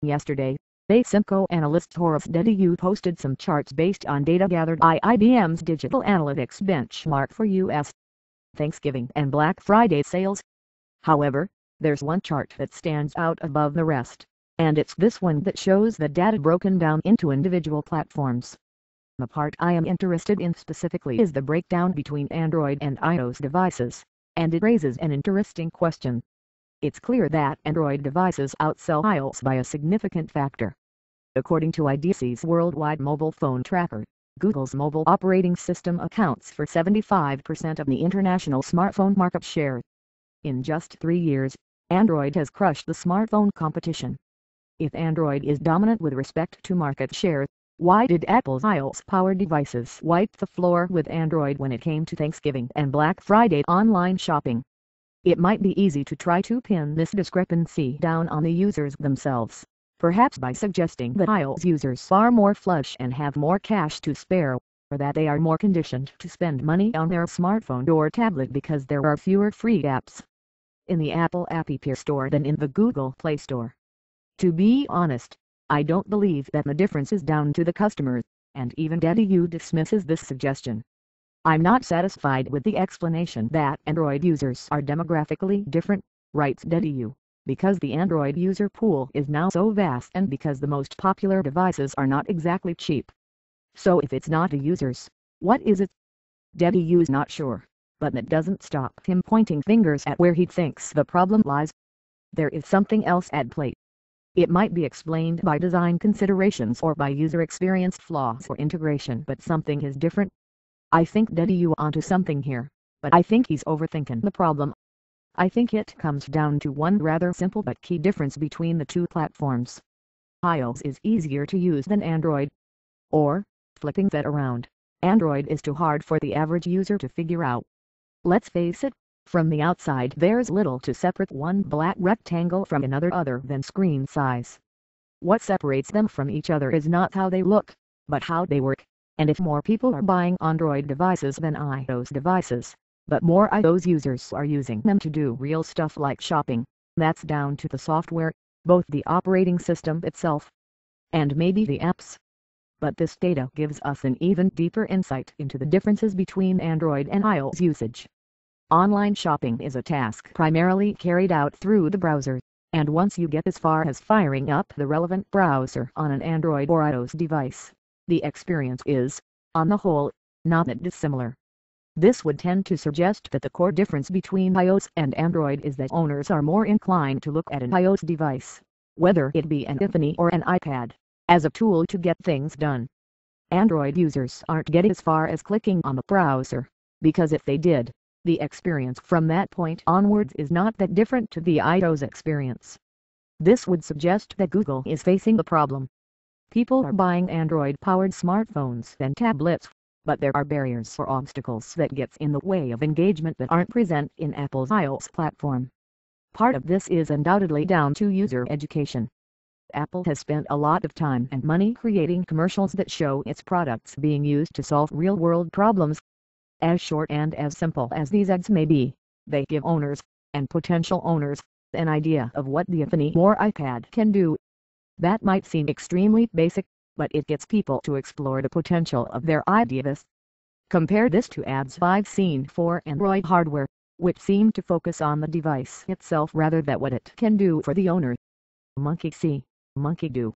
Yesterday, Asympco analyst Horace Dediu posted some charts based on data gathered by IBM's Digital Analytics benchmark for U.S. Thanksgiving and Black Friday sales. However, there's one chart that stands out above the rest, and it's this one that shows the data broken down into individual platforms. The part I am interested in specifically is the breakdown between Android and iOS devices, and it raises an interesting question. It's clear that Android devices outsell iOS by a significant factor. According to IDC's Worldwide Mobile Phone Tracker, Google's mobile operating system accounts for 75% of the international smartphone market share. In just 3 years, Android has crushed the smartphone competition. If Android is dominant with respect to market share, why did Apple's iOS-powered devices wipe the floor with Android when it came to Thanksgiving and Black Friday online shopping? It might be easy to try to pin this discrepancy down on the users themselves, perhaps by suggesting that iOS users are more flush and have more cash to spare, or that they are more conditioned to spend money on their smartphone or tablet because there are fewer free apps in the Apple App Store than in the Google Play Store. To be honest, I don't believe that the difference is down to the customers, and even Dediu dismisses this suggestion. I'm not satisfied with the explanation that Android users are demographically different, writes Dediu, because the Android user pool is now so vast and because the most popular devices are not exactly cheap. So if it's not the users, what is it? Dediu's not sure, but that doesn't stop him pointing fingers at where he thinks the problem lies. There is something else at play. It might be explained by design considerations or by user experience flaws or integration, but something is different. I think Dediu onto something here, but I think he's overthinking the problem. I think it comes down to one rather simple but key difference between the two platforms. iOS is easier to use than Android. Or, flipping that around, Android is too hard for the average user to figure out. Let's face it, from the outside there's little to separate one black rectangle from another other than screen size. What separates them from each other is not how they look, but how they work. And if more people are buying Android devices than iOS devices, but more iOS users are using them to do real stuff like shopping, that's down to the software, both the operating system itself, and maybe the apps. But this data gives us an even deeper insight into the differences between Android and iOS usage. Online shopping is a task primarily carried out through the browser, and once you get as far as firing up the relevant browser on an Android or iOS device, the experience is, on the whole, not that dissimilar. This would tend to suggest that the core difference between iOS and Android is that owners are more inclined to look at an iOS device, whether it be an iPhone or an iPad, as a tool to get things done. Android users aren't getting as far as clicking on the browser, because if they did, the experience from that point onwards is not that different to the iOS experience. This would suggest that Google is facing the problem. People are buying Android-powered smartphones and tablets, but there are barriers or obstacles that gets in the way of engagement that aren't present in Apple's iOS platform. Part of this is undoubtedly down to user education. Apple has spent a lot of time and money creating commercials that show its products being used to solve real-world problems. As short and as simple as these ads may be, they give owners, and potential owners, an idea of what the iPhone or iPad can do. That might seem extremely basic, but it gets people to explore the potential of their ideas. Compare this to ads I've seen for Android hardware, which seem to focus on the device itself rather than what it can do for the owner. Monkey see, monkey do.